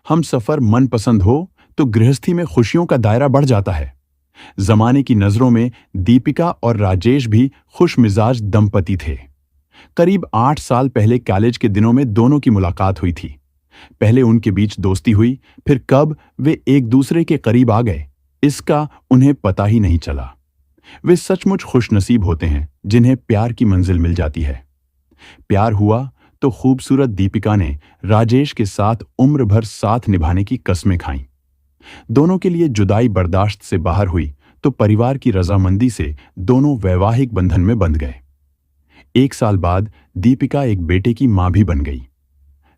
हम सफर मनपसंद हो तो गृहस्थी में खुशियों का दायरा बढ़ जाता है। जमाने की नजरों में दीपिका और राजेश भी खुशमिजाज दंपति थे। करीब 8 साल पहले कॉलेज के दिनों में दोनों की मुलाकात हुई थी। पहले उनके बीच दोस्ती हुई, फिर कब वे एक दूसरे के करीब आ गए, इसका उन्हें पता ही नहीं चला। वे सचमुच खुशनसीब होते हैं जिन्हें प्यार की मंजिल मिल जाती है। प्यार हुआ तो खूबसूरत दीपिका ने राजेश के साथ उम्र भर साथ निभाने की कस्में खाईं। दोनों के लिए जुदाई बर्दाश्त से बाहर हुई तो परिवार की रजामंदी से दोनों वैवाहिक बंधन में बंध गए। 1 साल बाद दीपिका एक बेटे की मां भी बन गई।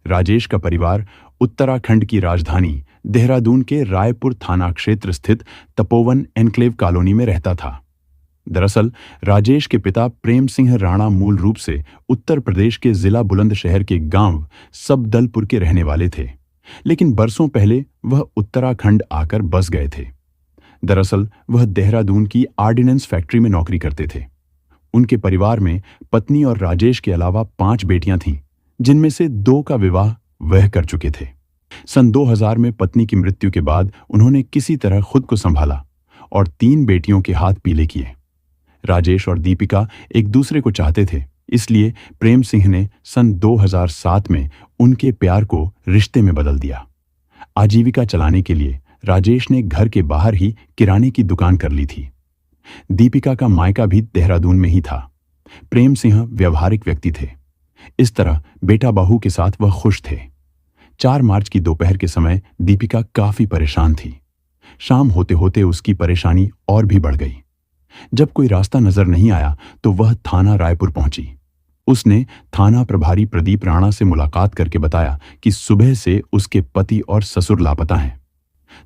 राजेश का परिवार उत्तराखंड की राजधानी देहरादून के रायपुर थाना क्षेत्र स्थित तपोवन एन्क्लेव कॉलोनी में रहता था। दरअसल राजेश के पिता प्रेम सिंह राणा मूल रूप से उत्तर प्रदेश के जिला बुलंदशहर के गांव सबदलपुर के रहने वाले थे, लेकिन बरसों पहले वह उत्तराखंड आकर बस गए थे। दरअसल वह देहरादून की आर्डिनेंस फैक्ट्री में नौकरी करते थे। उनके परिवार में पत्नी और राजेश के अलावा 5 बेटियां थीं, जिनमें से 2 का विवाह वह कर चुके थे। सन 2000 में पत्नी की मृत्यु के बाद उन्होंने किसी तरह खुद को संभाला और 3 बेटियों के हाथ पीले किए। राजेश और दीपिका एक दूसरे को चाहते थे, इसलिए प्रेम सिंह ने सन 2007 में उनके प्यार को रिश्ते में बदल दिया। आजीविका चलाने के लिए राजेश ने घर के बाहर ही किराने की दुकान कर ली थी। दीपिका का मायका भी देहरादून में ही था। प्रेम सिंह व्यवहारिक व्यक्ति थे। इस तरह बेटा बहू के साथ वह खुश थे। 4 मार्च की दोपहर के समय दीपिका काफी परेशान थी। शाम होते होते उसकी परेशानी और भी बढ़ गई। जब कोई रास्ता नजर नहीं आया तो वह थाना रायपुर पहुंची। उसने थाना प्रभारी प्रदीप राणा से मुलाकात करके बताया कि सुबह से उसके पति और ससुर लापता हैं।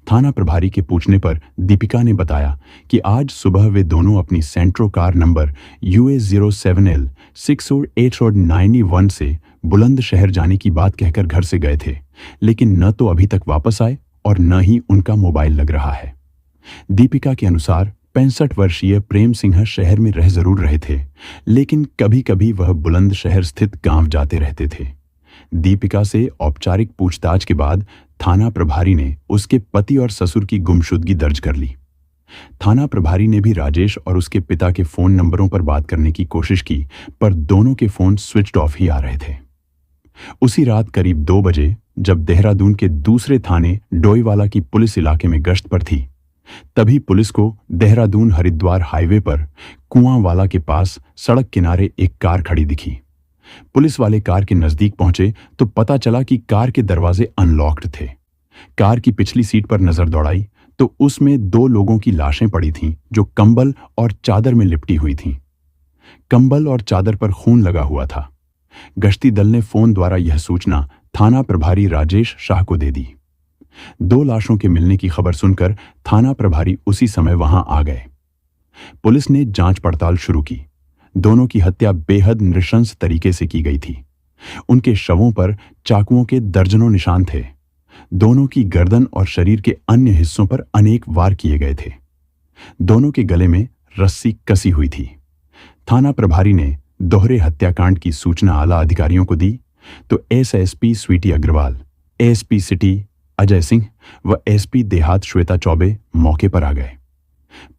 थाना प्रभारी के पूछने पर दीपिका ने बताया कि आज सुबह वे दोनों अपनी सेंट्रो कार नंबर UA07L 60891 से बुलंदशहर जाने की बात कहकर घर से गए थे, लेकिन न तो अभी तक वापस आए और न ही उनका मोबाइल लग रहा है। दीपिका के अनुसार 65 वर्षीय प्रेम सिंह शहर में रह जरूर रहे थे, लेकिन कभी कभी वह बुलंदशहर स्थित गांव जाते रहते थे। दीपिका से औपचारिक पूछताछ के बाद थाना प्रभारी ने उसके पति और ससुर की गुमशुदगी दर्ज कर ली। थाना प्रभारी ने भी राजेश और उसके पिता के फोन नंबरों पर बात करने की कोशिश की, पर दोनों के फोन स्विच्ड ऑफ ही आ रहे थे। उसी रात करीब 2 बजे जब देहरादून के दूसरे थाने डोईवाला की पुलिस इलाके में गश्त पर थी, तभी पुलिस को देहरादून हरिद्वार हाईवे पर कुआंवाला के पास सड़क किनारे एक कार खड़ी दिखी। पुलिस वाले कार के नजदीक पहुंचे तो पता चला कि कार के दरवाजे अनलॉक्ड थे। कार की पिछली सीट पर नजर दौड़ाई तो उसमें 2 लोगों की लाशें पड़ी थीं, जो कंबल और चादर में लिपटी हुई थीं। कंबल और चादर पर खून लगा हुआ था। गश्ती दल ने फोन द्वारा यह सूचना थाना प्रभारी राजेश शाह को दे दी। 2 लाशों के मिलने की खबर सुनकर थाना प्रभारी उसी समय वहां आ गए। पुलिस ने जांच पड़ताल शुरू की। दोनों की हत्या बेहद नृशंस तरीके से की गई थी। उनके शवों पर चाकुओं के दर्जनों निशान थे। दोनों की गर्दन और शरीर के अन्य हिस्सों पर अनेक वार किए गए थे। दोनों के गले में रस्सी कसी हुई थी। थाना प्रभारी ने दोहरे हत्याकांड की सूचना आला अधिकारियों को दी तो SSP Sweety Agarwal, ASP city Ajay Singh व SP देहात श्वेता चौबे मौके पर आ गए।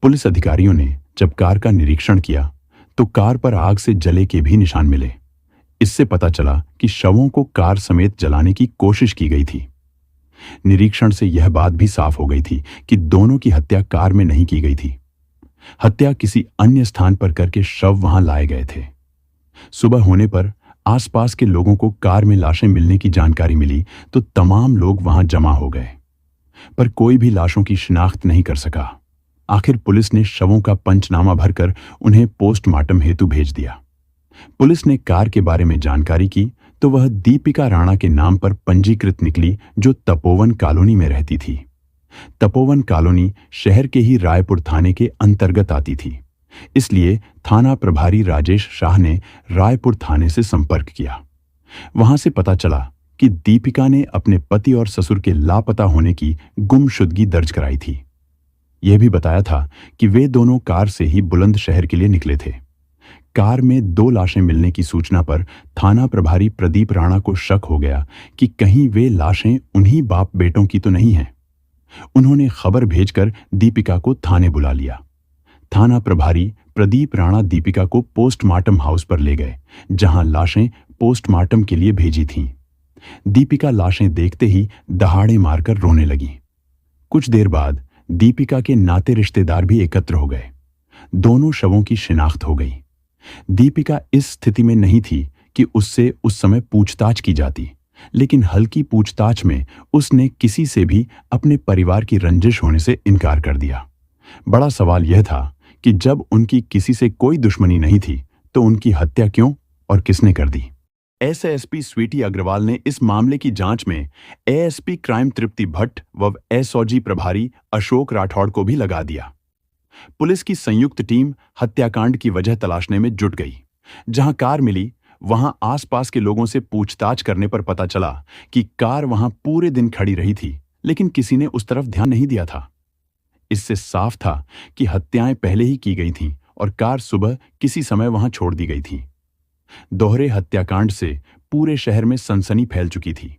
पुलिस अधिकारियों ने जब कार का निरीक्षण किया तो कार पर आग से जले के भी निशान मिले। इससे पता चला कि शवों को कार समेत जलाने की कोशिश की गई थी। निरीक्षण से यह बात भी साफ हो गई थी कि दोनों की हत्या कार में नहीं की गई थी। हत्या किसी अन्य स्थान पर करके शव वहां लाए गए थे। सुबह होने पर आसपास के लोगों को कार में लाशें मिलने की जानकारी मिली तो तमाम लोग वहां जमा हो गए, पर कोई भी लाशों की शिनाख्त नहीं कर सका। आखिर पुलिस ने शवों का पंचनामा भरकर उन्हें पोस्टमार्टम हेतु भेज दिया। पुलिस ने कार के बारे में जानकारी की तो वह दीपिका राणा के नाम पर पंजीकृत निकली, जो तपोवन कॉलोनी में रहती थी। तपोवन कॉलोनी शहर के ही रायपुर थाने के अंतर्गत आती थी, इसलिए थाना प्रभारी राजेश शाह ने रायपुर थाने से संपर्क किया। वहां से पता चला कि दीपिका ने अपने पति और ससुर के लापता होने की गुमशुदगी दर्ज कराई थी। यह भी बताया था कि वे दोनों कार से ही बुलंदशहर के लिए निकले थे। कार में 2 लाशें मिलने की सूचना पर थाना प्रभारी प्रदीप राणा को शक हो गया कि कहीं वे लाशें उन्हीं बाप बेटों की तो नहीं हैं। उन्होंने खबर भेजकर दीपिका को थाने बुला लिया। थाना प्रभारी प्रदीप राणा दीपिका को पोस्टमार्टम हाउस पर ले गए, जहां लाशें पोस्टमार्टम के लिए भेजी थीं। दीपिका लाशें देखते ही दहाड़े मारकर रोने लगी। कुछ देर बाद दीपिका के नाते रिश्तेदार भी एकत्र हो गए। दोनों शवों की शिनाख्त हो गई। दीपिका इस स्थिति में नहीं थी कि उससे उस समय पूछताछ की जाती, लेकिन हल्की पूछताछ में उसने किसी से भी अपने परिवार की रंजिश होने से इनकार कर दिया। बड़ा सवाल यह था कि जब उनकी किसी से कोई दुश्मनी नहीं थी तो उनकी हत्या क्यों और किसने कर दी। एसएसपी स्वीटी अग्रवाल ने इस मामले की जांच में एएसपी क्राइम तृप्ति भट्ट व एसओजी प्रभारी अशोक राठौड़ को भी लगा दिया। पुलिस की संयुक्त टीम हत्याकांड की वजह तलाशने में जुट गई। जहां कार मिली, वहां आसपास के लोगों से पूछताछ करने पर पता चला कि कार वहां पूरे दिन खड़ी रही थी, लेकिन किसी ने उस तरफ ध्यान नहीं दिया था। इससे साफ था कि हत्याएं पहले ही की गई थीं और कार सुबह किसी समय वहां छोड़ दी गई थी। दोहरे हत्याकांड से पूरे शहर में सनसनी फैल चुकी थी।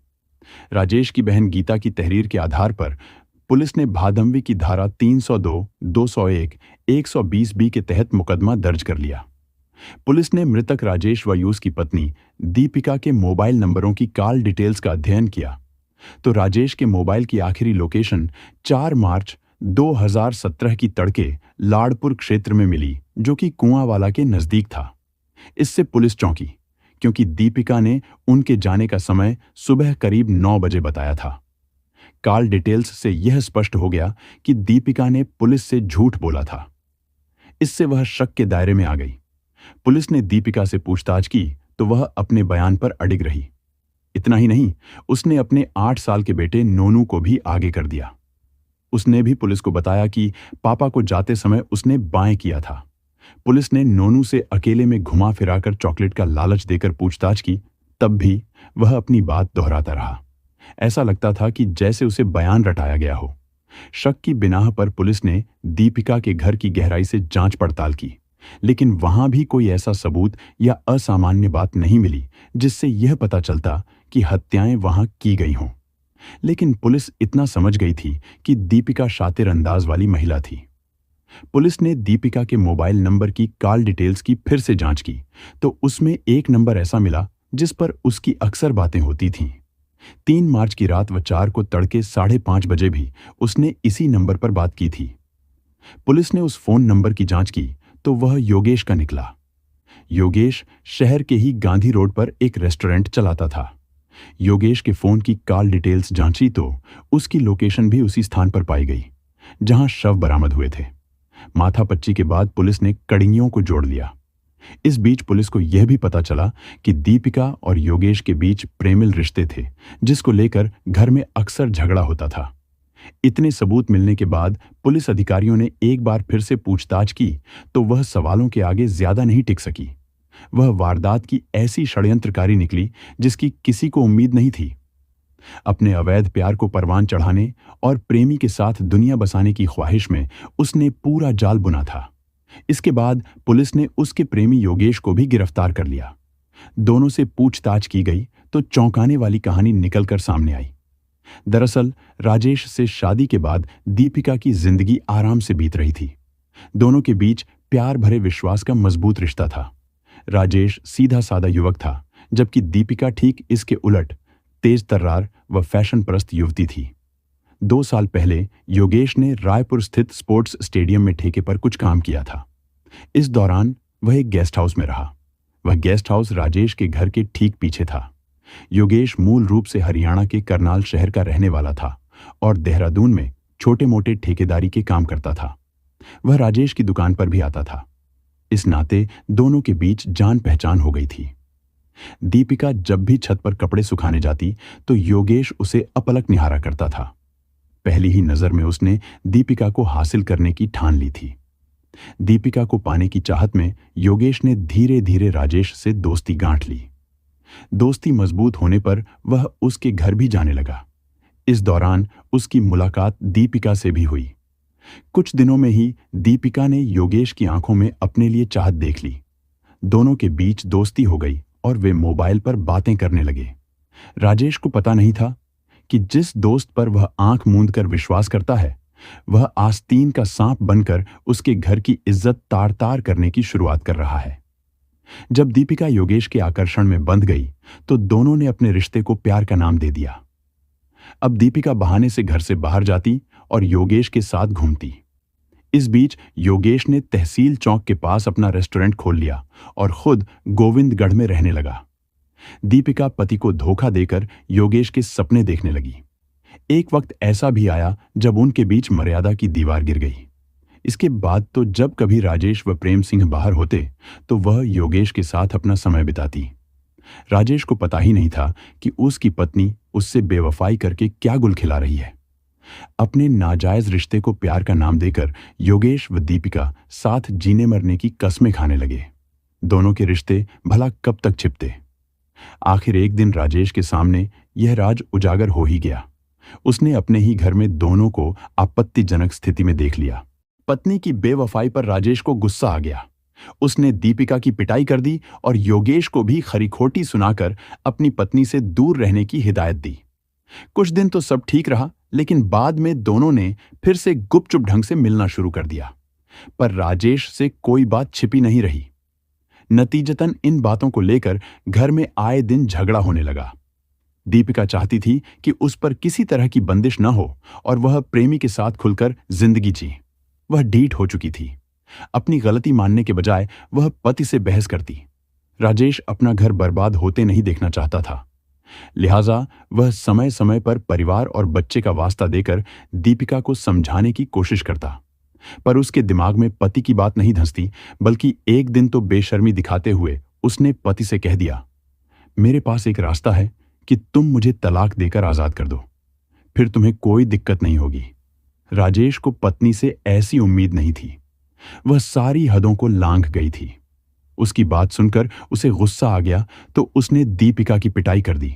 राजेश की बहन गीता की तहरीर के आधार पर पुलिस ने भादंवी की धारा 302, 201, 120 बी के तहत मुकदमा दर्ज कर लिया। पुलिस ने मृतक राजेश वयूस की पत्नी दीपिका के मोबाइल नंबरों की कॉल डिटेल्स का अध्ययन किया तो राजेश के मोबाइल की आखिरी लोकेशन 4 मार्च 2017 की तड़के लाड़पुर क्षेत्र में मिली, जो कि कुआंवाला के नजदीक था। इससे पुलिस चौंकी, क्योंकि दीपिका ने उनके जाने का समय सुबह करीब 9 बजे बताया था। कॉल डिटेल्स से यह स्पष्ट हो गया कि दीपिका ने पुलिस से झूठ बोला था। इससे वह शक के दायरे में आ गई। पुलिस ने दीपिका से पूछताछ की तो वह अपने बयान पर अडिग रही। इतना ही नहीं, उसने अपने 8 साल के बेटे नोनू को भी आगे कर दिया। उसने भी पुलिस को बताया कि पापा को जाते समय उसने बाएं किया था। पुलिस ने नोनू से अकेले में घुमा फिराकर चॉकलेट का लालच देकर पूछताछ की, तब भी वह अपनी बात दोहराता रहा। ऐसा लगता था कि जैसे उसे बयान रटाया गया हो। शक की बिनाह पर पुलिस ने दीपिका के घर की गहराई से जांच पड़ताल की, लेकिन वहां भी कोई ऐसा सबूत या असामान्य बात नहीं मिली जिससे यह पता चलता कि हत्याएं वहां की गई हों। लेकिन पुलिस इतना समझ गई थी कि दीपिका शातिर अंदाज वाली महिला थी। पुलिस ने दीपिका के मोबाइल नंबर की कॉल डिटेल्स की फिर से जांच की तो उसमें एक नंबर ऐसा मिला जिस पर उसकी अक्सर बातें होती थीं। 3 मार्च की रात व 4 को तड़के 5:30 बजे भी उसने इसी नंबर पर बात की थी। पुलिस ने उस फोन नंबर की जांच की तो वह योगेश का निकला। योगेश शहर के ही गांधी रोड पर एक रेस्टोरेंट चलाता था। योगेश के फोन की कॉल डिटेल्स जांची तो उसकी लोकेशन भी उसी स्थान पर पाई गई जहां शव बरामद हुए थे। माथापच्ची के बाद पुलिस ने कड़ियों को जोड़ लिया। इस बीच पुलिस को यह भी पता चला कि दीपिका और योगेश के बीच प्रेमिल रिश्ते थे, जिसको लेकर घर में अक्सर झगड़ा होता था। इतने सबूत मिलने के बाद पुलिस अधिकारियों ने एक बार फिर से पूछताछ की तो वह सवालों के आगे ज्यादा नहीं टिक सकी। वह वारदात की ऐसी षड्यंत्रकारी निकली जिसकी किसी को उम्मीद नहीं थी। अपने अवैध प्यार को परवान चढ़ाने और प्रेमी के साथ दुनिया बसाने की ख्वाहिश में उसने पूरा जाल बुना था। इसके बाद पुलिस ने उसके प्रेमी योगेश को भी गिरफ्तार कर लिया। दोनों से पूछताछ की गई तो चौंकाने वाली कहानी निकलकर सामने आई। दरअसल राजेश से शादी के बाद दीपिका की जिंदगी आराम से बीत रही थी। दोनों के बीच प्यार भरे विश्वास का मजबूत रिश्ता था। राजेश सीधा साधा युवक था, जबकि दीपिका ठीक इसके उलट तेज तर्रार व फैशन परस्त युवती थी। 2 साल पहले योगेश ने रायपुर स्थित स्पोर्ट्स स्टेडियम में ठेके पर कुछ काम किया था। इस दौरान वह एक गेस्ट हाउस में रहा। वह गेस्ट हाउस राजेश के घर के ठीक पीछे था। योगेश मूल रूप से हरियाणा के करनाल शहर का रहने वाला था और देहरादून में छोटे मोटे ठेकेदारी के काम करता था। वह राजेश की दुकान पर भी आता था। इस नाते दोनों के बीच जान पहचान हो गई थी। दीपिका जब भी छत पर कपड़े सुखाने जाती तो योगेश उसे अपलक निहारा करता था। पहली ही नजर में उसने दीपिका को हासिल करने की ठान ली थी। दीपिका को पाने की चाहत में योगेश ने धीरे धीरे राजेश से दोस्ती गांठ ली। दोस्ती मजबूत होने पर वह उसके घर भी जाने लगा। इस दौरान उसकी मुलाकात दीपिका से भी हुई। कुछ दिनों में ही दीपिका ने योगेश की आंखों में अपने लिए चाहत देख ली। दोनों के बीच दोस्ती हो गई और वे मोबाइल पर बातें करने लगे। राजेश को पता नहीं था कि जिस दोस्त पर वह आंख मूंद कर विश्वास करता है, वह आस्तीन का सांप बनकर उसके घर की इज्जत तार तार करने की शुरुआत कर रहा है। जब दीपिका योगेश के आकर्षण में बंध गई तो दोनों ने अपने रिश्ते को प्यार का नाम दे दिया। अब दीपिका बहाने से घर से बाहर जाती और योगेश के साथ घूमती। इस बीच योगेश ने तहसील चौक के पास अपना रेस्टोरेंट खोल लिया और खुद गोविंदगढ़ में रहने लगा। दीपिका पति को धोखा देकर योगेश के सपने देखने लगी। एक वक्त ऐसा भी आया जब उनके बीच मर्यादा की दीवार गिर गई। इसके बाद तो जब कभी राजेश व प्रेम सिंह बाहर होते तो वह योगेश के साथ अपना समय बिताती। राजेश को पता ही नहीं था कि उसकी पत्नी उससे बेवफाई करके क्या गुल खिला रही है। अपने नाजायज रिश्ते को प्यार का नाम देकर योगेश व दीपिका साथ जीने मरने की कस्में खाने लगे। दोनों के रिश्ते भला कब तक छिपते। आखिर एक दिन राजेश के सामने यह राज उजागर हो ही गया। उसने अपने ही घर में दोनों को आपत्तिजनक स्थिति में देख लिया। पत्नी की बेवफाई पर राजेश को गुस्सा आ गया। उसने दीपिका की पिटाई कर दी और योगेश को भी खरी-खोटी सुनाकर अपनी पत्नी से दूर रहने की हिदायत दी। कुछ दिन तो सब ठीक रहा, लेकिन बाद में दोनों ने फिर से गुपचुप ढंग से मिलना शुरू कर दिया। पर राजेश से कोई बात छिपी नहीं रही। नतीजतन इन बातों को लेकर घर में आए दिन झगड़ा होने लगा। दीपिका चाहती थी कि उस पर किसी तरह की बंदिश न हो और वह प्रेमी के साथ खुलकर जिंदगी जी। वह ढीठ हो चुकी थी। अपनी गलती मानने के बजाय वह पति से बहस करती। राजेश अपना घर बर्बाद होते नहीं देखना चाहता था, लिहाजा वह समय समय पर परिवार और बच्चे का वास्ता देकर दीपिका को समझाने की कोशिश करता। पर उसके दिमाग में पति की बात नहीं धंसती, बल्कि एक दिन तो बेशर्मी दिखाते हुए उसने पति से कह दिया, मेरे पास एक रास्ता है कि तुम मुझे तलाक देकर आजाद कर दो, फिर तुम्हें कोई दिक्कत नहीं होगी। राजेश को पत्नी से ऐसी उम्मीद नहीं थी। वह सारी हदों को लांघ गई थी। उसकी बात सुनकर उसे गुस्सा आ गया तो उसने दीपिका की पिटाई कर दी।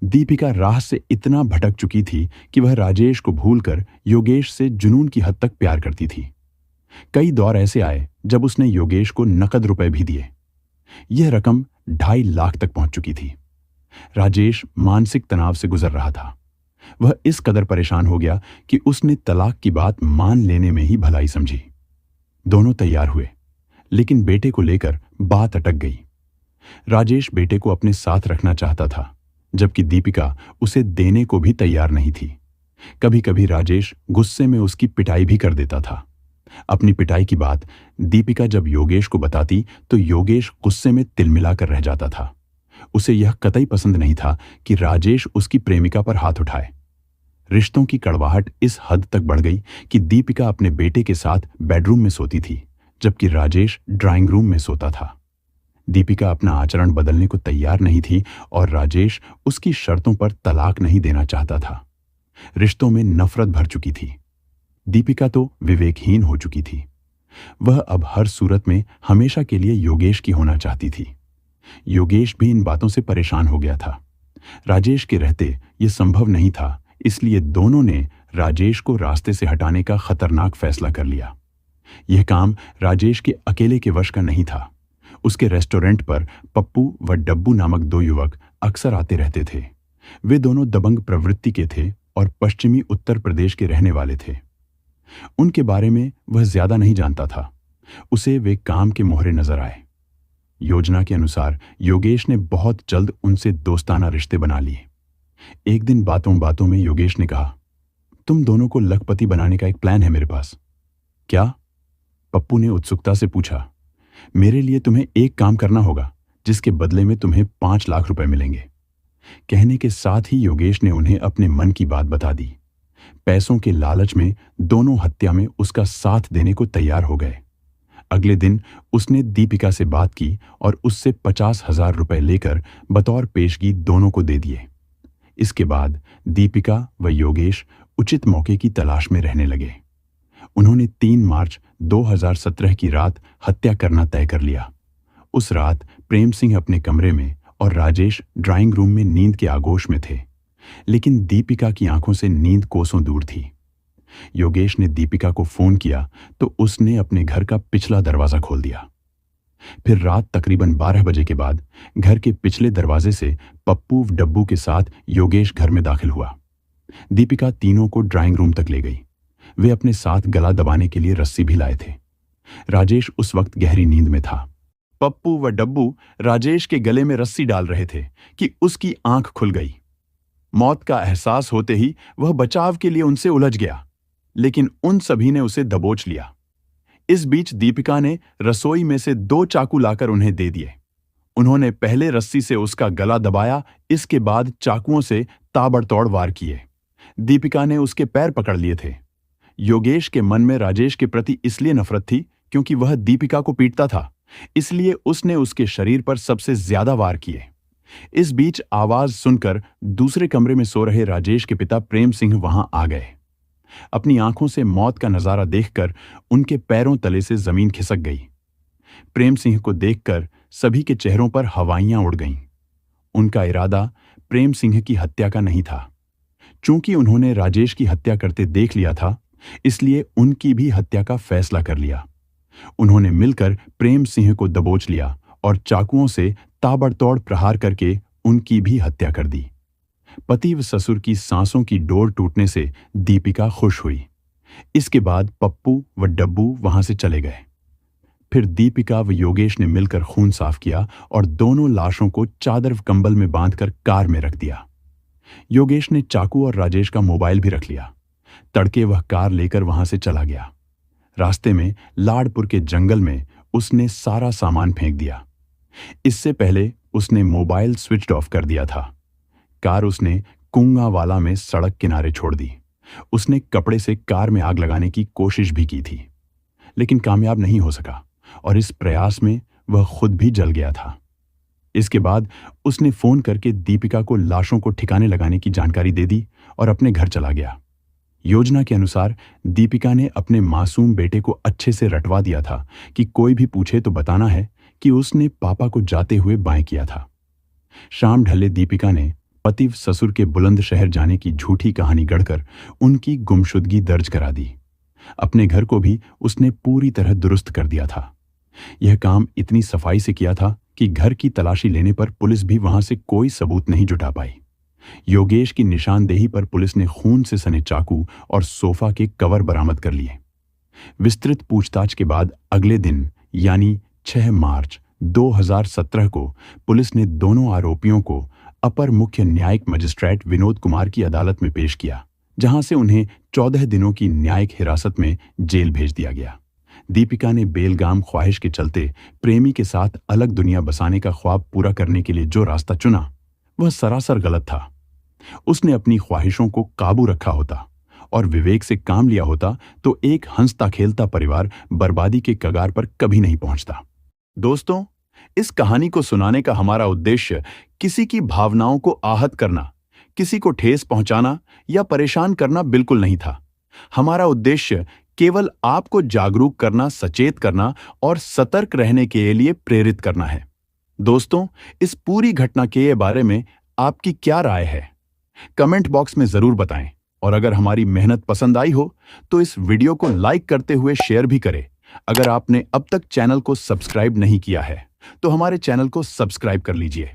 दीपिका राह से इतना भटक चुकी थी कि वह राजेश को भूलकर योगेश से जुनून की हद तक प्यार करती थी। कई दौर ऐसे आए जब उसने योगेश को नकद रुपए भी दिए। यह रकम 2.5 लाख तक पहुंच चुकी थी। राजेश मानसिक तनाव से गुजर रहा था। वह इस कदर परेशान हो गया कि उसने तलाक की बात मान लेने में ही भलाई समझी। दोनों तैयार हुए, लेकिन बेटे को लेकर बात अटक गई। राजेश बेटे को अपने साथ रखना चाहता था, जबकि दीपिका उसे देने को भी तैयार नहीं थी। कभी कभी राजेश गुस्से में उसकी पिटाई भी कर देता था। अपनी पिटाई की बात दीपिका जब योगेश को बताती तो योगेश गुस्से में तिलमिला कर रह जाता था। उसे यह कतई पसंद नहीं था कि राजेश उसकी प्रेमिका पर हाथ उठाए। रिश्तों की कड़वाहट इस हद तक बढ़ गई कि दीपिका अपने बेटे के साथ बेडरूम में सोती थी, जबकि राजेश ड्राइंग रूम में सोता था। दीपिका अपना आचरण बदलने को तैयार नहीं थी और राजेश उसकी शर्तों पर तलाक नहीं देना चाहता था। रिश्तों में नफरत भर चुकी थी। दीपिका तो विवेकहीन हो चुकी थी। वह अब हर सूरत में हमेशा के लिए योगेश की होना चाहती थी। योगेश भी इन बातों से परेशान हो गया था। राजेश के रहते यह संभव नहीं था, इसलिए दोनों ने राजेश को रास्ते से हटाने का खतरनाक फैसला कर लिया। यह काम राजेश के अकेले के वश का नहीं था। उसके रेस्टोरेंट पर पप्पू व डब्बू नामक 2 युवक अक्सर आते रहते थे। वे दोनों दबंग प्रवृत्ति के थे और पश्चिमी उत्तर प्रदेश के रहने वाले थे। उनके बारे में वह ज्यादा नहीं जानता था। उसे वे काम के मोहरे नजर आए। योजना के अनुसार योगेश ने बहुत जल्द उनसे दोस्ताना रिश्ते बना लिए। एक दिन बातों बातों में योगेश ने कहा, तुम दोनों को लखपति बनाने का एक प्लान है मेरे पास। क्या? पप्पू ने उत्सुकता से पूछा। मेरे लिए तुम्हें एक काम करना होगा, जिसके बदले में तुम्हें 5 लाख रुपए मिलेंगे। कहने के साथ ही योगेश ने उन्हें अपने मन की बात बता दी। पैसों के लालच में दोनों हत्या में उसका साथ देने को तैयार हो गए। अगले दिन उसने दीपिका से बात की और उससे 50,000 रुपए लेकर बतौर पेशगी दोनों को दे दिए। इसके बाद दीपिका व योगेश उचित मौके की तलाश में रहने लगे। उन्होंने 3 मार्च 2017 की रात हत्या करना तय कर लिया। उस रात प्रेम सिंह अपने कमरे में और राजेश ड्राइंग रूम में नींद के आगोश में थे, लेकिन दीपिका की आंखों से नींद कोसों दूर थी। योगेश ने दीपिका को फोन किया तो उसने अपने घर का पिछला दरवाजा खोल दिया। फिर रात तकरीबन 12 बजे के बाद घर के पिछले दरवाजे से पप्पू डब्बू के साथ योगेश घर में दाखिल हुआ। दीपिका तीनों को ड्राइंग रूम तक ले गई। वे अपने साथ गला दबाने के लिए रस्सी भी लाए थे। राजेश उस वक्त गहरी नींद में था। पप्पू व डब्बू राजेश के गले में रस्सी डाल रहे थे कि उसकी आंख खुल गई। मौत का एहसास होते ही वह बचाव के लिए उनसे उलझ गया, लेकिन उन सभी ने उसे दबोच लिया। इस बीच दीपिका ने रसोई में से 2 चाकू लाकर उन्हें दे दिए। उन्होंने पहले रस्सी से उसका गला दबाया, इसके बाद चाकुओं से ताबड़तोड़ वार किए। दीपिका ने उसके पैर पकड़ लिए थे। योगेश के मन में राजेश के प्रति इसलिए नफरत थी क्योंकि वह दीपिका को पीटता था, इसलिए उसने उसके शरीर पर सबसे ज्यादा वार किए। इस बीच आवाज सुनकर दूसरे कमरे में सो रहे राजेश के पिता प्रेम सिंह वहां आ गए। अपनी आंखों से मौत का नजारा देखकर उनके पैरों तले से जमीन खिसक गई। प्रेम सिंह को देखकर सभी के चेहरों पर हवाइयां उड़ गईं। उनका इरादा प्रेम सिंह की हत्या का नहीं था। चूंकि उन्होंने राजेश की हत्या करते देख लिया था, इसलिए उनकी भी हत्या का फैसला कर लिया। उन्होंने मिलकर प्रेम सिंह को दबोच लिया और चाकुओं से ताबड़तोड़ प्रहार करके उनकी भी हत्या कर दी। पति व ससुर की सांसों की डोर टूटने से दीपिका खुश हुई। इसके बाद पप्पू व डब्बू वहां से चले गए। फिर दीपिका व योगेश ने मिलकर खून साफ किया और दोनों लाशों को चादर व कंबल में बांधकर कार में रख दिया। योगेश ने चाकू और राजेश का मोबाइल भी रख लिया। तड़के वह कार लेकर वहां से चला गया। रास्ते में लाडपुर के जंगल में उसने सारा सामान फेंक दिया। इससे पहले उसने मोबाइल स्विच ऑफ कर दिया था। कार उसने कुंगावाला में सड़क किनारे छोड़ दी। उसने कपड़े से कार में आग लगाने की कोशिश भी की थी, लेकिन कामयाब नहीं हो सका और इस प्रयास में वह खुद भी जल गया था। इसके बाद उसने फोन करके दीपिका को लाशों को ठिकाने लगाने की जानकारी दे दी और अपने घर चला गया। योजना के अनुसार दीपिका ने अपने मासूम बेटे को अच्छे से रटवा दिया था कि कोई भी पूछे तो बताना है कि उसने पापा को जाते हुए बाएं किया था। शाम ढले दीपिका ने पति व ससुर के बुलंदशहर जाने की झूठी कहानी गढ़कर उनकी गुमशुदगी दर्ज करा दी। अपने घर को भी उसने पूरी तरह दुरुस्त कर दिया था। यह काम इतनी सफाई से किया था कि घर की तलाशी लेने पर पुलिस भी वहां से कोई सबूत नहीं जुटा पाई। योगेश की निशानदेही पर पुलिस ने खून से सने चाकू और सोफा के कवर बरामद कर लिए। विस्तृत पूछताछ के बाद अगले दिन यानी 6 मार्च 2017 को पुलिस ने दोनों आरोपियों को अपर मुख्य न्यायिक मजिस्ट्रेट विनोद कुमार की अदालत में पेश किया, जहां से उन्हें 14 दिनों की न्यायिक हिरासत में जेल भेज दिया गया। दीपिका ने बेलगाम ख्वाहिश के चलते प्रेमी के साथ अलग दुनिया बसाने का ख्वाब पूरा करने के लिए जो रास्ता चुना, वह सरासर गलत था। उसने अपनी ख्वाहिशों को काबू रखा होता और विवेक से काम लिया होता तो एक हंसता खेलता परिवार बर्बादी के कगार पर कभी नहीं पहुंचता। दोस्तों, इस कहानी को सुनाने का हमारा उद्देश्य किसी की भावनाओं को आहत करना, किसी को ठेस पहुंचाना या परेशान करना बिल्कुल नहीं था। हमारा उद्देश्य केवल आपको जागरूक करना, सचेत करना और सतर्क रहने के लिए प्रेरित करना है। दोस्तों, इस पूरी घटना के बारे में आपकी क्या राय है? कमेंट बॉक्स में जरूर बताएं और अगर हमारी मेहनत पसंद आई हो तो इस वीडियो को लाइक करते हुए शेयर भी करें। अगर आपने अब तक चैनल को सब्सक्राइब नहीं किया है तो हमारे चैनल को सब्सक्राइब कर लीजिए।